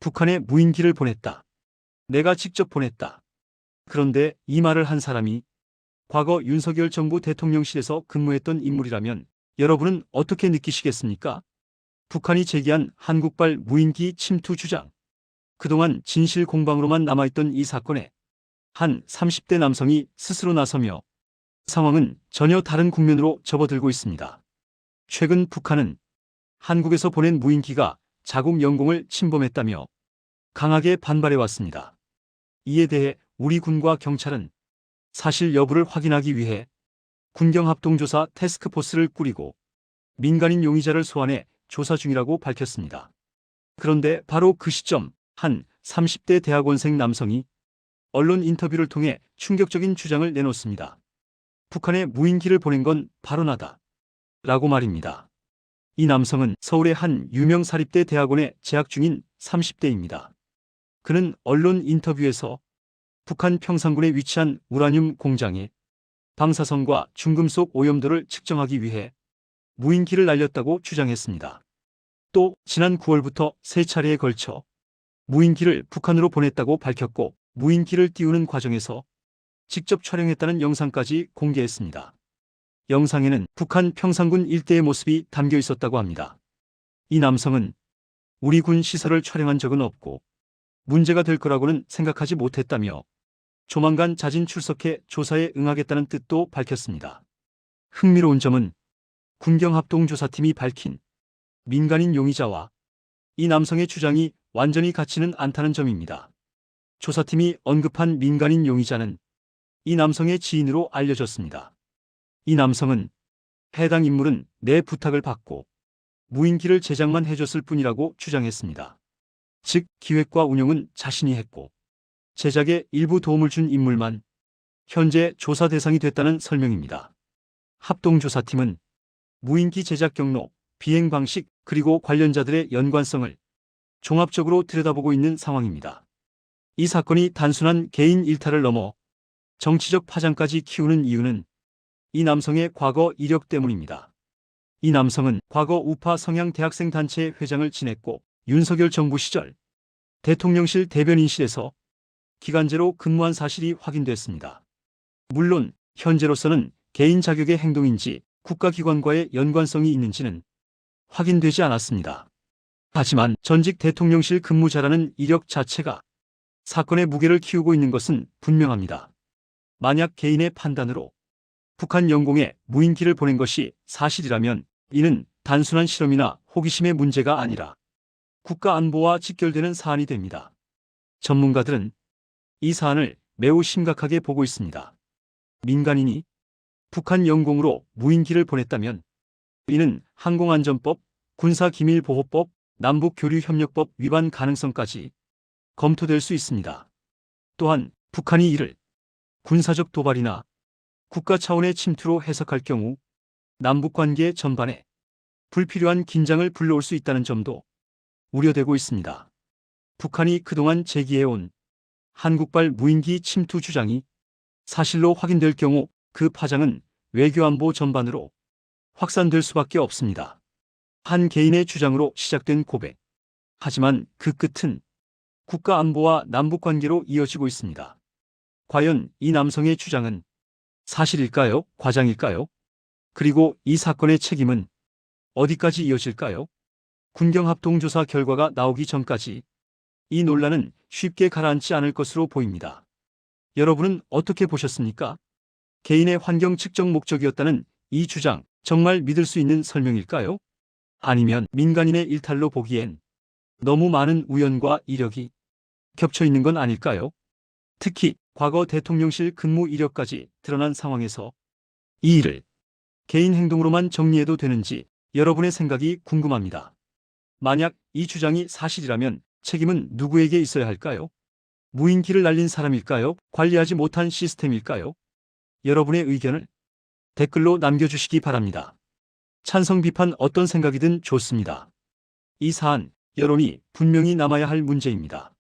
북한에 무인기를 보냈다. 내가 직접 보냈다. 그런데 이 말을 한 사람이 과거 윤석열 정부 대통령실에서 근무했던 인물이라면 여러분은 어떻게 느끼시겠습니까? 북한이 제기한 한국발 무인기 침투 주장. 그동안 진실 공방으로만 남아있던 이 사건에 한 30대 남성이 스스로 나서며 상황은 전혀 다른 국면으로 접어들고 있습니다. 최근 북한은 한국에서 보낸 무인기가 자국 영공을 침범했다며 강하게 반발해왔습니다. 이에 대해 우리 군과 경찰은 사실 여부를 확인하기 위해 군경합동조사 태스크포스를 꾸리고 민간인 용의자를 소환해 조사 중이라고 밝혔습니다. 그런데 바로 그 시점 한 30대 대학원생 남성이 언론 인터뷰를 통해 충격적인 주장을 내놓습니다. 북한에 무인기를 보낸 건 바로 나다. 라고 말입니다. 이 남성은 서울의 한 유명 사립대 대학원에 재학 중인 30대입니다. 그는 언론 인터뷰에서 북한 평상군에 위치한 우라늄 공장에 방사선과 중금속 오염도를 측정하기 위해 무인기를 날렸다고 주장했습니다. 또 지난 9월부터 3차례에 걸쳐 무인기를 북한으로 보냈다고 밝혔고 무인기를 띄우는 과정에서 직접 촬영했다는 영상까지 공개했습니다. 영상에는 북한 평상군 일대의 모습이 담겨 있었다고 합니다. 이 남성은 우리 군 시설을 촬영한 적은 없고 문제가 될 거라고는 생각하지 못했다며 조만간 자진 출석해 조사에 응하겠다는 뜻도 밝혔습니다. 흥미로운 점은 군경합동조사팀이 밝힌 민간인 용의자와 이 남성의 주장이 완전히 같지는 않다는 점입니다. 조사팀이 언급한 민간인 용의자는 이 남성의 지인으로 알려졌습니다. 이 남성은 해당 인물은 내 부탁을 받고 무인기를 제작만 해줬을 뿐이라고 주장했습니다. 즉 기획과 운영은 자신이 했고 제작에 일부 도움을 준 인물만 현재 조사 대상이 됐다는 설명입니다. 합동조사팀은 무인기 제작 경로, 비행 방식 그리고 관련자들의 연관성을 종합적으로 들여다보고 있는 상황입니다. 이 사건이 단순한 개인 일탈을 넘어 정치적 파장까지 키우는 이유는 이 남성의 과거 이력 때문입니다. 이 남성은 과거 우파 성향 대학생 단체의 회장을 지냈고 윤석열 정부 시절 대통령실 대변인실에서 기간제로 근무한 사실이 확인됐습니다. 물론 현재로서는 개인 자격의 행동인지 국가기관과의 연관성이 있는지는 확인되지 않았습니다. 하지만 전직 대통령실 근무자라는 이력 자체가 사건의 무게를 키우고 있는 것은 분명합니다. 만약 개인의 판단으로 북한 영공에 무인기를 보낸 것이 사실이라면 이는 단순한 실험이나 호기심의 문제가 아니라 국가 안보와 직결되는 사안이 됩니다. 전문가들은 이 사안을 매우 심각하게 보고 있습니다. 민간인이 북한 영공으로 무인기를 보냈다면 이는 항공안전법, 군사기밀보호법, 남북교류협력법 위반 가능성까지 검토될 수 있습니다. 또한 북한이 이를 군사적 도발이나 국가 차원의 침투로 해석할 경우 남북관계 전반에 불필요한 긴장을 불러올 수 있다는 점도 우려되고 있습니다. 북한이 그동안 제기해온 한국발 무인기 침투 주장이 사실로 확인될 경우 그 파장은 외교안보 전반으로 확산될 수밖에 없습니다. 한 개인의 주장으로 시작된 고백. 하지만 그 끝은 국가안보와 남북관계로 이어지고 있습니다. 과연 이 남성의 주장은 사실일까요? 과장일까요? 그리고 이 사건의 책임은 어디까지 이어질까요? 군경합동조사 결과가 나오기 전까지 이 논란은 쉽게 가라앉지 않을 것으로 보입니다. 여러분은 어떻게 보셨습니까? 개인의 환경 측정 목적이었다는 이 주장, 정말 믿을 수 있는 설명일까요? 아니면 민간인의 일탈로 보기엔 너무 많은 우연과 이력이 겹쳐 있는 건 아닐까요? 특히 과거 대통령실 근무 이력까지 드러난 상황에서 이 일을 개인 행동으로만 정리해도 되는지 여러분의 생각이 궁금합니다. 만약 이 주장이 사실이라면 책임은 누구에게 있어야 할까요? 무인기를 날린 사람일까요? 관리하지 못한 시스템일까요? 여러분의 의견을 댓글로 남겨주시기 바랍니다. 찬성 비판 어떤 생각이든 좋습니다. 이 사안, 여론이 분명히 남아야 할 문제입니다.